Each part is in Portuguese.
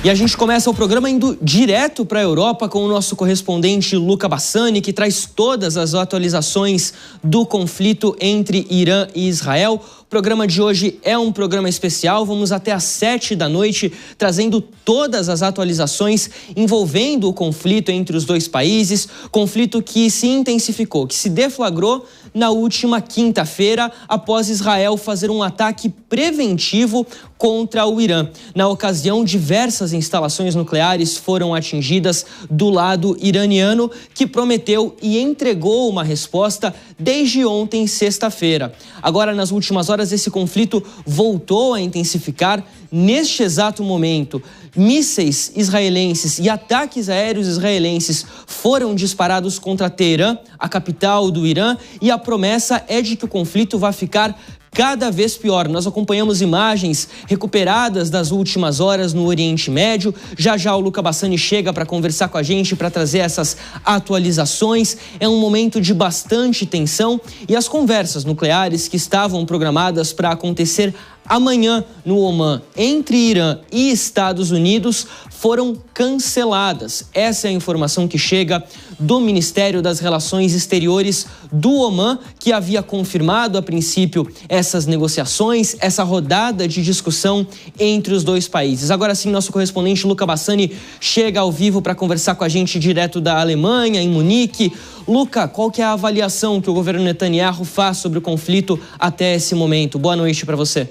E a gente começa o programa indo direto para a Europa com o nosso correspondente Luca Bassani, que traz todas as atualizações do conflito entre Irã e Israel. O programa de hoje é um programa especial, vamos até às 7 da noite, trazendo todas as atualizações envolvendo o conflito entre os dois países, conflito que se intensificou, que se deflagrou na última quinta-feira, após Israel fazer um ataque preventivo contra o Irã. Na ocasião, diversas instalações nucleares foram atingidas do lado iraniano, que prometeu e entregou uma resposta desde ontem, sexta-feira. Agora, nas últimas horas, esse conflito voltou a intensificar. Neste exato momento, mísseis israelenses e ataques aéreos israelenses foram disparados contra Teherã, a capital do Irã, e a promessa é de que o conflito vai ficar cada vez pior. Nós acompanhamos imagens recuperadas das últimas horas no Oriente Médio. Já já o Luca Bassani chega para conversar com a gente, para trazer essas atualizações. É um momento de bastante tensão e as conversas nucleares que estavam programadas para acontecer amanhã no Omã, entre Irã e Estados Unidos, foram canceladas. Essa é a informação que chega do Ministério das Relações Exteriores do Omã, que havia confirmado a princípio essas negociações, essa rodada de discussão entre os dois países. Agora sim, nosso correspondente Luca Bassani chega ao vivo para conversar com a gente direto da Alemanha, em Munique. Luca, qual que é a avaliação que o governo Netanyahu faz sobre o conflito até esse momento? Boa noite para você.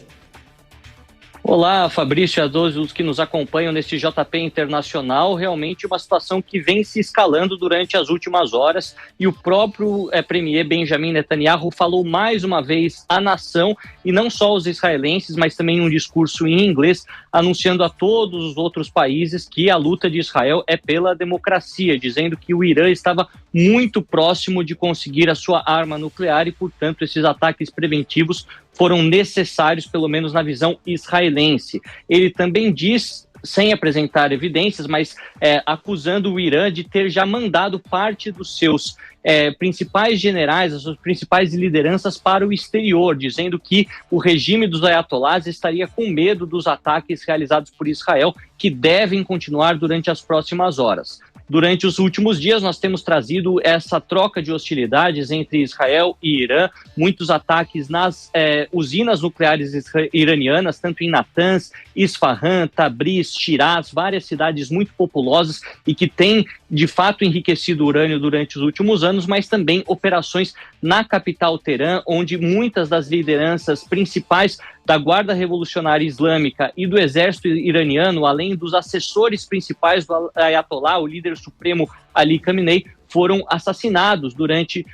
Olá, Fabrício e a todos os que nos acompanham neste JP Internacional. Realmente uma situação que vem se escalando durante as últimas horas e o próprio premier Benjamin Netanyahu falou mais uma vez à nação, e não só os israelenses, mas também um discurso em inglês, anunciando a todos os outros países que a luta de Israel é pela democracia, dizendo que o Irã estava muito próximo de conseguir a sua arma nuclear e, portanto, esses ataques preventivos foram necessários, pelo menos na visão israelense. Ele também diz, sem apresentar evidências, mas acusando o Irã de ter já mandado parte dos seus principais generais, as suas principais lideranças para o exterior, dizendo que o regime dos ayatolás estaria com medo dos ataques realizados por Israel, que devem continuar durante as próximas horas. Durante os últimos dias, nós temos trazido essa troca de hostilidades entre Israel e Irã, muitos ataques nas usinas nucleares iranianas, tanto em Natanz, Isfahan, Tabriz, Shiraz, várias cidades muito populosas e que têm, de fato, enriquecido urânio durante os últimos anos, mas também operações na capital Teherã, onde muitas das lideranças principais da Guarda Revolucionária Islâmica e do Exército iraniano, além dos assessores principais do Ayatollah, o líder supremo Ali Khamenei, foram assassinados durante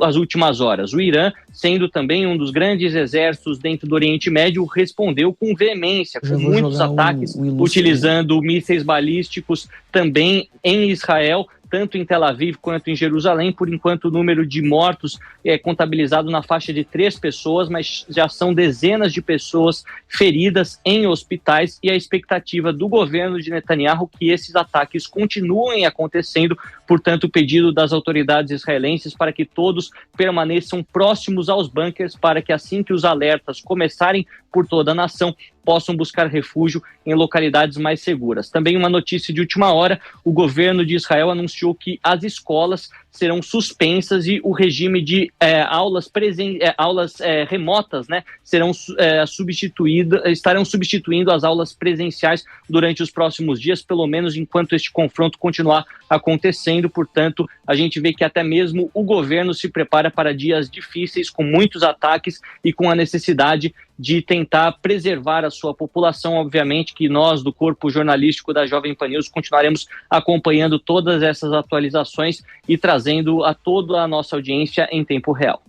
as últimas horas. O Irã, sendo também um dos grandes exércitos dentro do Oriente Médio, respondeu com veemência, com muitos ataques, utilizando mísseis balísticos também em Israel, tanto em Tel Aviv quanto em Jerusalém. Por enquanto, o número de mortos é contabilizado na faixa de 3 pessoas, mas já são dezenas de pessoas feridas em hospitais, e a expectativa do governo de Netanyahu que esses ataques continuem acontecendo. Portanto, o pedido das autoridades israelenses para que todos permaneçam próximos aos bunkers, para que assim que os alertas começarem por toda a nação, possam buscar refúgio em localidades mais seguras. Também uma notícia de última hora: o governo de Israel anunciou que as escolas serão suspensas e o regime de aulas remotas, estarão substituindo as aulas presenciais durante os próximos dias, pelo menos enquanto este confronto continuar acontecendo. Portanto, a gente vê que até mesmo o governo se prepara para dias difíceis, com muitos ataques e com a necessidade de tentar preservar a sua população. Obviamente que nós, do corpo jornalístico da Jovem Pan News, continuaremos acompanhando todas essas atualizações e trazendo a toda a nossa audiência em tempo real.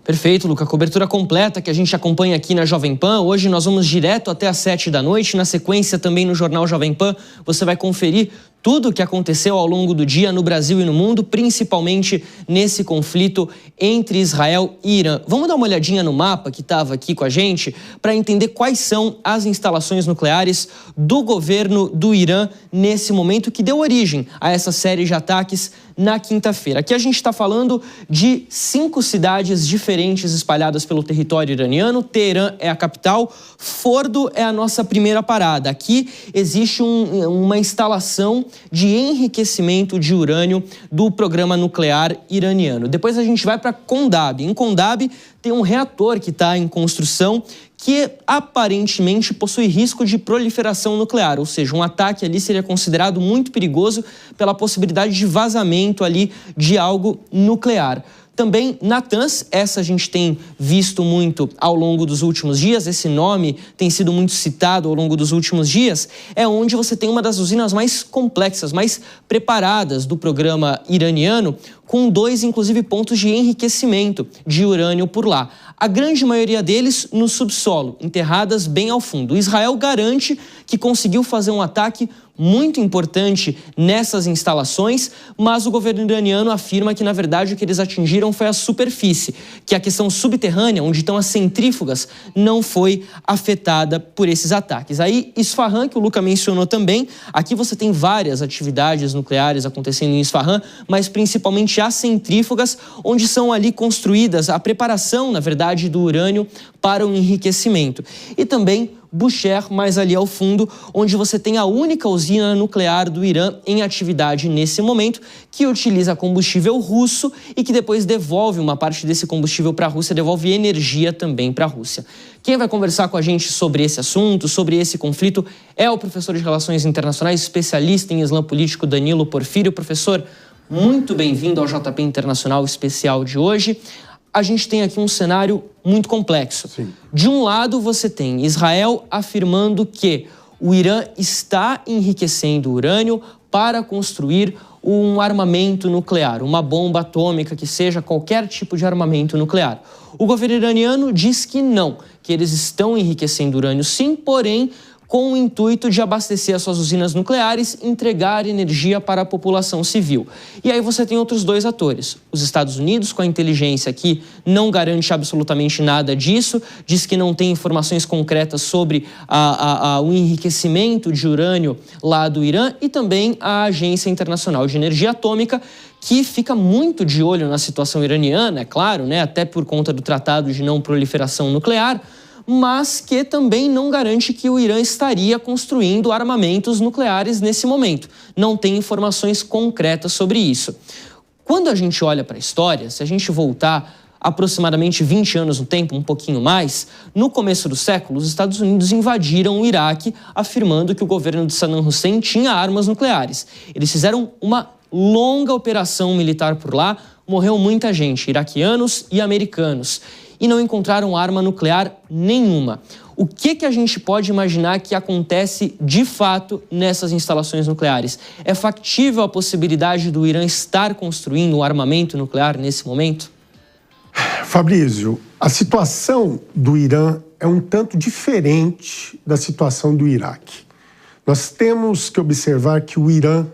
Perfeito, Luca. Cobertura completa que a gente acompanha aqui na Jovem Pan. Hoje nós vamos direto até às 7 da noite. Na sequência, também no Jornal Jovem Pan, você vai conferir tudo o que aconteceu ao longo do dia no Brasil e no mundo, principalmente nesse conflito entre Israel e Irã. Vamos dar uma olhadinha no mapa que estava aqui com a gente para entender quais são as instalações nucleares do governo do Irã nesse momento, que deu origem a essa série de ataques na quinta-feira. Aqui a gente está falando de 5 cidades diferentes espalhadas pelo território iraniano. Teherã é a capital, Fordo é a nossa primeira parada. Aqui existe uma instalação de enriquecimento de urânio do programa nuclear iraniano. Depois a gente vai para Kondab. Em Kondab tem um reator que está em construção que aparentemente possui risco de proliferação nuclear, ou seja, um ataque ali seria considerado muito perigoso pela possibilidade de vazamento ali de algo nuclear. Também Natanz, essa a gente tem visto muito ao longo dos últimos dias, esse nome tem sido muito citado ao longo dos últimos dias, é onde você tem uma das usinas mais complexas, mais preparadas do programa iraniano, com 2, inclusive, pontos de enriquecimento de urânio por lá. A grande maioria deles no subsolo, enterradas bem ao fundo. Israel garante que conseguiu fazer um ataque muito importante nessas instalações, mas o governo iraniano afirma que, na verdade, o que eles atingiram foi a superfície, que a questão subterrânea, onde estão as centrífugas, não foi afetada por esses ataques. Aí, Isfahan, que o Luca mencionou também, aqui você tem várias atividades nucleares acontecendo em Isfahan, mas principalmente as centrífugas, onde são ali construídas a preparação, na verdade, do urânio para o enriquecimento. E também Bushehr, mais ali ao fundo, onde você tem a única usina nuclear do Irã em atividade nesse momento, que utiliza combustível russo e que depois devolve uma parte desse combustível para a Rússia, devolve energia também para a Rússia. Quem vai conversar com a gente sobre esse assunto, sobre esse conflito, é o professor de Relações Internacionais, especialista em Islã político, Danilo Porfírio. Professor, muito bem-vindo ao JP Internacional Especial de hoje. A gente tem aqui um cenário muito complexo. Sim. De um lado, você tem Israel afirmando que o Irã está enriquecendo urânio para construir um armamento nuclear, uma bomba atômica, que seja qualquer tipo de armamento nuclear. O governo iraniano diz que não, que eles estão enriquecendo urânio sim, porém com o intuito de abastecer as suas usinas nucleares e entregar energia para a população civil. E aí você tem outros 2 atores. Os Estados Unidos, com a inteligência que não garante absolutamente nada disso, diz que não tem informações concretas sobre o enriquecimento de urânio lá do Irã, e também a Agência Internacional de Energia Atômica, que fica muito de olho na situação iraniana, é claro, né, até por conta do Tratado de Não Proliferação Nuclear, mas que também não garante que o Irã estaria construindo armamentos nucleares nesse momento. Não tem informações concretas sobre isso. Quando a gente olha para a história, se a gente voltar aproximadamente 20 anos no tempo, um pouquinho mais, no começo do século, os Estados Unidos invadiram o Iraque, afirmando que o governo de Saddam Hussein tinha armas nucleares. Eles fizeram uma longa operação militar por lá, morreu muita gente, iraquianos e americanos, e não encontraram arma nuclear nenhuma. O que a gente pode imaginar que acontece de fato nessas instalações nucleares? É factível a possibilidade do Irã estar construindo um armamento nuclear nesse momento? Fabrício, a situação do Irã é um tanto diferente da situação do Iraque. Nós temos que observar que o Irã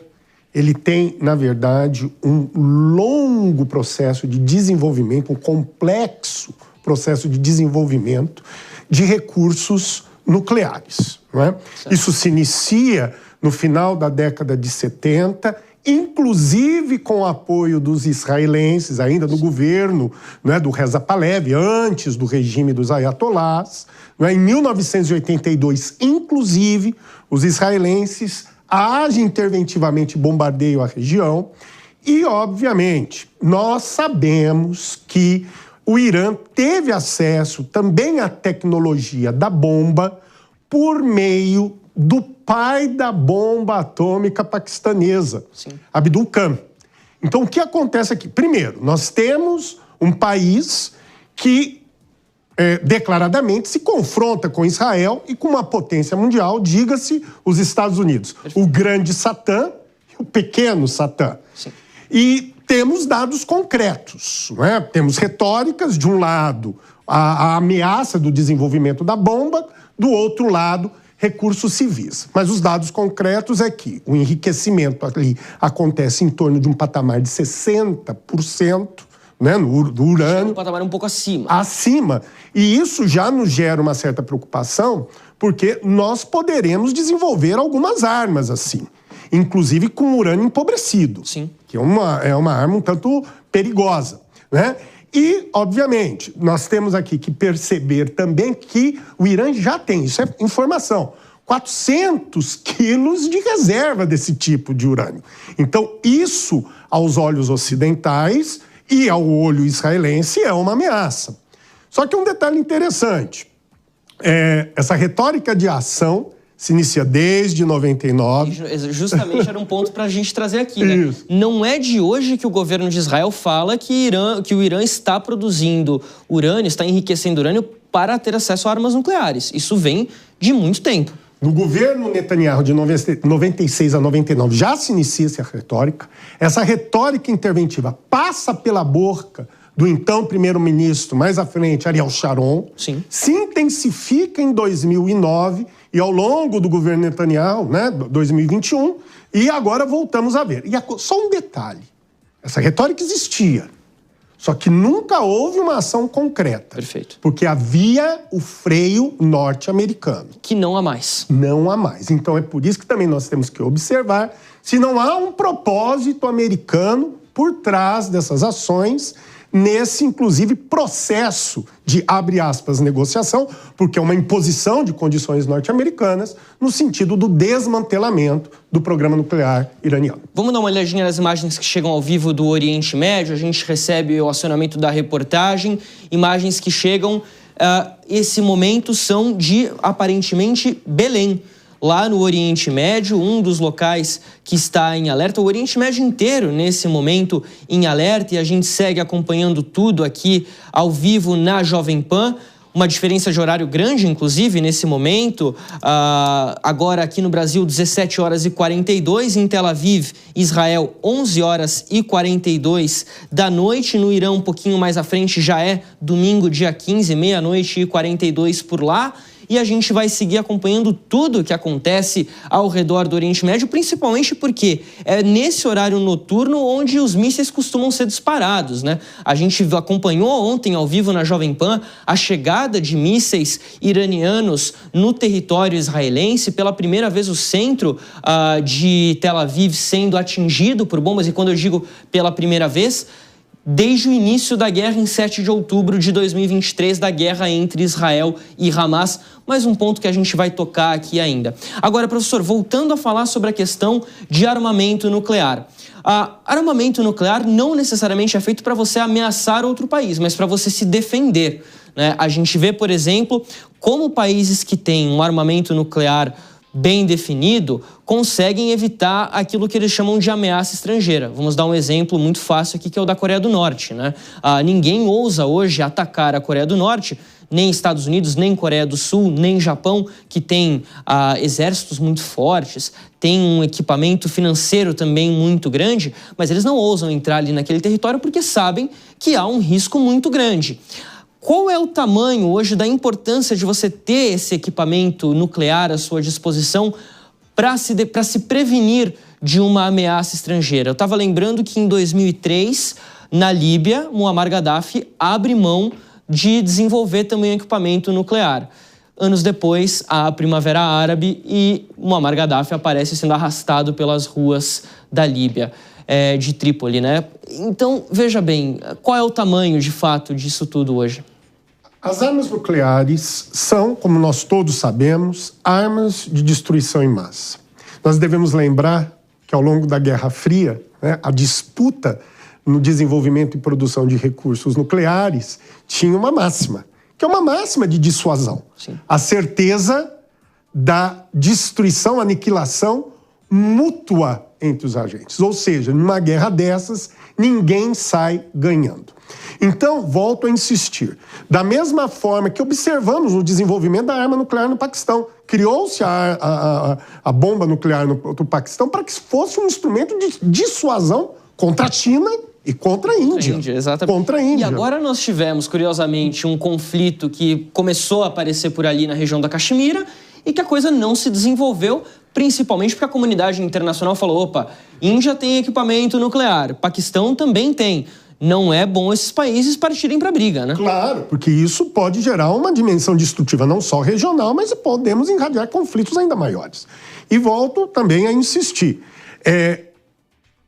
ele tem, na verdade, um longo processo de desenvolvimento, um complexo processo de desenvolvimento de recursos nucleares. Não é? Isso se inicia no final da década de 70, inclusive com o apoio dos israelenses, ainda no governo, não é, do Reza Pahlavi, antes do regime dos ayatolás. Não é? Em 1982, inclusive, os israelenses agem interventivamente, bombardeiam a região e, obviamente, nós sabemos que o Irã teve acesso também à tecnologia da bomba por meio do pai da bomba atômica paquistanesa, Abdul Khan. Então, o que acontece aqui? Primeiro, nós temos um país que declaradamente se confronta com Israel e com uma potência mundial, diga-se os Estados Unidos. O grande Satã e o pequeno Satã. Sim. E temos dados concretos, não é? Temos retóricas, de um lado, a ameaça do desenvolvimento da bomba, do outro lado, recursos civis. Mas os dados concretos é que o enriquecimento ali acontece em torno de um patamar de 60%, né, do urânio. Um patamar um pouco acima. Acima. E isso já nos gera uma certa preocupação, porque nós poderemos desenvolver algumas armas assim. inclusive com urânio empobrecido. Sim. Que é uma arma um tanto perigosa, né? E, obviamente, nós temos aqui que perceber também que o Irã já tem, isso é informação, 400 quilos de reserva desse tipo de urânio. Então, isso, aos olhos ocidentais e ao olho israelense, é uma ameaça. Só que um detalhe interessante, essa retórica de ação se inicia desde 99. Justamente era um ponto para a gente trazer aqui, né? Não é de hoje que o governo de Israel fala que o Irã está produzindo urânio, está enriquecendo urânio para ter acesso a armas nucleares. Isso vem de muito tempo. No governo Netanyahu de 96 a 99 já se inicia essa retórica. Essa retórica interventiva passa pela boca do então primeiro-ministro, mais à frente, Ariel Sharon. Sim. Se intensifica em 2009 e ao longo do governo Netanyahu, né, 2021, e agora voltamos a ver. E só um detalhe, essa retórica existia, só que nunca houve uma ação concreta. Perfeito. Porque havia o freio norte-americano. Que não há mais. Não há mais. Então é por isso que também nós temos que observar se não há um propósito americano por trás dessas ações, nesse, inclusive, processo de, abre aspas, negociação, porque é uma imposição de condições norte-americanas no sentido do desmantelamento do programa nuclear iraniano. Vamos dar uma olhadinha nas imagens que chegam ao vivo do Oriente Médio. A gente recebe o acionamento da reportagem, imagens que chegam, esse momento são de, aparentemente, Belém. Lá no Oriente Médio, um dos locais que está em alerta, o Oriente Médio inteiro nesse momento em alerta, e a gente segue acompanhando tudo aqui ao vivo na Jovem Pan. Uma diferença de horário grande, inclusive, nesse momento. Agora aqui no Brasil, 17 horas e 42, em Tel Aviv, Israel, 11 horas e 42 da noite. No Irã, um pouquinho mais à frente, já é domingo, dia 15, meia-noite e 42 por lá. E a gente vai seguir acompanhando tudo o que acontece ao redor do Oriente Médio, principalmente porque é nesse horário noturno onde os mísseis costumam ser disparados, né? A gente acompanhou ontem, ao vivo na Jovem Pan, a chegada de mísseis iranianos no território israelense. Pela primeira vez, o centro de Tel Aviv sendo atingido por bombas. E quando eu digo pela primeira vez, desde o início da guerra em 7 de outubro de 2023, da guerra entre Israel e Hamas. Mais um ponto que a gente vai tocar aqui ainda. Agora, professor, voltando a falar sobre a questão de armamento nuclear. Armamento nuclear não necessariamente é feito para você ameaçar outro país, mas para você se defender, né? A gente vê, por exemplo, como países que têm um armamento nuclear bem definido, conseguem evitar aquilo que eles chamam de ameaça estrangeira. Vamos dar um exemplo muito fácil aqui, que é o da Coreia do Norte, né? Ninguém ousa hoje atacar a Coreia do Norte, nem Estados Unidos, nem Coreia do Sul, nem Japão, que tem exércitos muito fortes, tem um equipamento financeiro também muito grande, mas eles não ousam entrar ali naquele território porque sabem que há um risco muito grande. Qual é o tamanho hoje da importância de você ter esse equipamento nuclear à sua disposição para se prevenir de uma ameaça estrangeira? Eu estava lembrando que em 2003, na Líbia, Muammar Gaddafi abre mão de desenvolver também equipamento nuclear. Anos depois, há a Primavera Árabe e Muammar Gaddafi aparece sendo arrastado pelas ruas da Líbia, de Trípoli, né? Então, veja bem, qual é o tamanho, de fato, disso tudo hoje? As armas nucleares são, como nós todos sabemos, armas de destruição em massa. Nós devemos lembrar que ao longo da Guerra Fria, né, a disputa no desenvolvimento e produção de recursos nucleares tinha uma máxima, que é uma máxima de dissuasão. Sim. A certeza da destruição, aniquilação mútua entre os agentes. Ou seja, numa guerra dessas, ninguém sai ganhando. Então, volto a insistir. Da mesma forma que observamos no desenvolvimento da arma nuclear no Paquistão, criou-se a bomba nuclear no Paquistão para que fosse um instrumento de dissuasão contra a China e contra a Índia. Exatamente. Contra a Índia. E agora nós tivemos, curiosamente, um conflito que começou a aparecer por ali na região da Caxemira e que a coisa não se desenvolveu, principalmente porque a comunidade internacional falou, opa, Índia tem equipamento nuclear, Paquistão também tem. Não é bom esses países partirem para a briga, né? Claro, porque isso pode gerar uma dimensão destrutiva não só regional, mas podemos encadear conflitos ainda maiores. E volto também a insistir.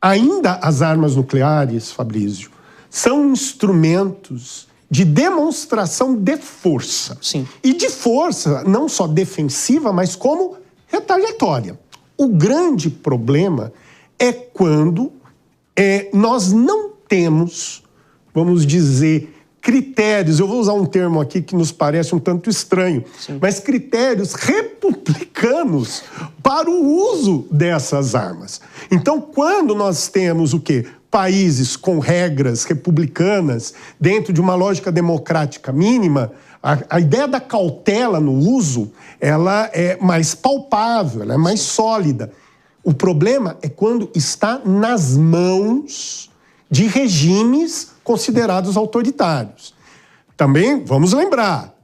Ainda as armas nucleares, Fabrício, são instrumentos de demonstração de força. Sim. E de força não só defensiva, mas como retaliatória. O grande problema é quando nós não temos, vamos dizer, critérios, eu vou usar um termo aqui que nos parece um tanto estranho, sim, mas critérios republicanos para o uso dessas armas. Então, quando nós temos o quê? Países com regras republicanas dentro de uma lógica democrática mínima, a ideia da cautela no uso, ela é mais palpável, ela é mais sólida. O problema é quando está nas mãos de regimes considerados autoritários. Também, vamos lembrar,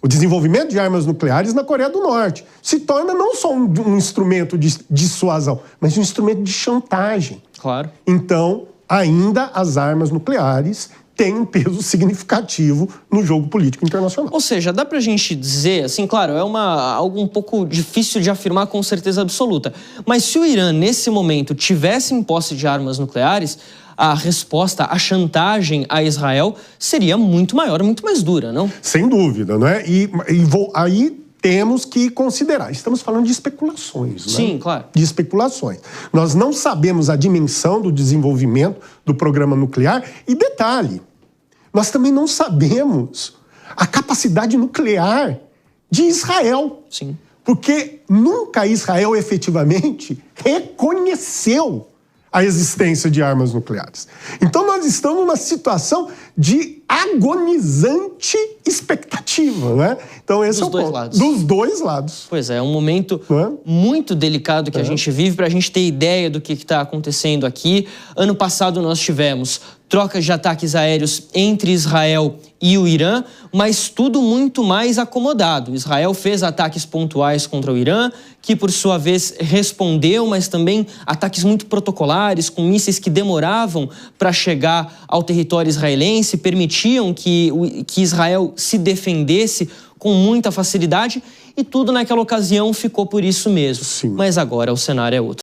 o desenvolvimento de armas nucleares na Coreia do Norte se torna não só um instrumento de dissuasão, mas um instrumento de chantagem. Claro. Então, ainda as armas nucleares têm um peso significativo no jogo político internacional. Ou seja, dá pra gente dizer, assim, claro, é algo um pouco difícil de afirmar com certeza absoluta, mas se o Irã, nesse momento, tivesse em posse de armas nucleares, a resposta, a chantagem a Israel seria muito maior, muito mais dura, não? Sem dúvida, não é? Aí temos que considerar. Estamos falando de especulações, né? Sim, claro. De especulações. Nós não sabemos a dimensão do desenvolvimento do programa nuclear. E detalhe, nós também não sabemos a capacidade nuclear de Israel. Sim. Porque nunca Israel efetivamente reconheceu a existência de armas nucleares. Então nós estamos numa situação de agonizante expectativa, né? Então esse é o ponto. Dos dois lados. Pois é um momento muito delicado que a gente vive, para a gente ter ideia do que está acontecendo aqui. Ano passado nós tivemos trocas de ataques aéreos entre Israel e o Irã, mas tudo muito mais acomodado. Israel fez ataques pontuais contra o Irã, que por sua vez respondeu, mas também ataques muito protocolares, com mísseis que demoravam para chegar ao território israelense, permitiam que Israel se defendesse com muita facilidade, e tudo naquela ocasião ficou por isso mesmo. Sim. Mas agora o cenário é outro.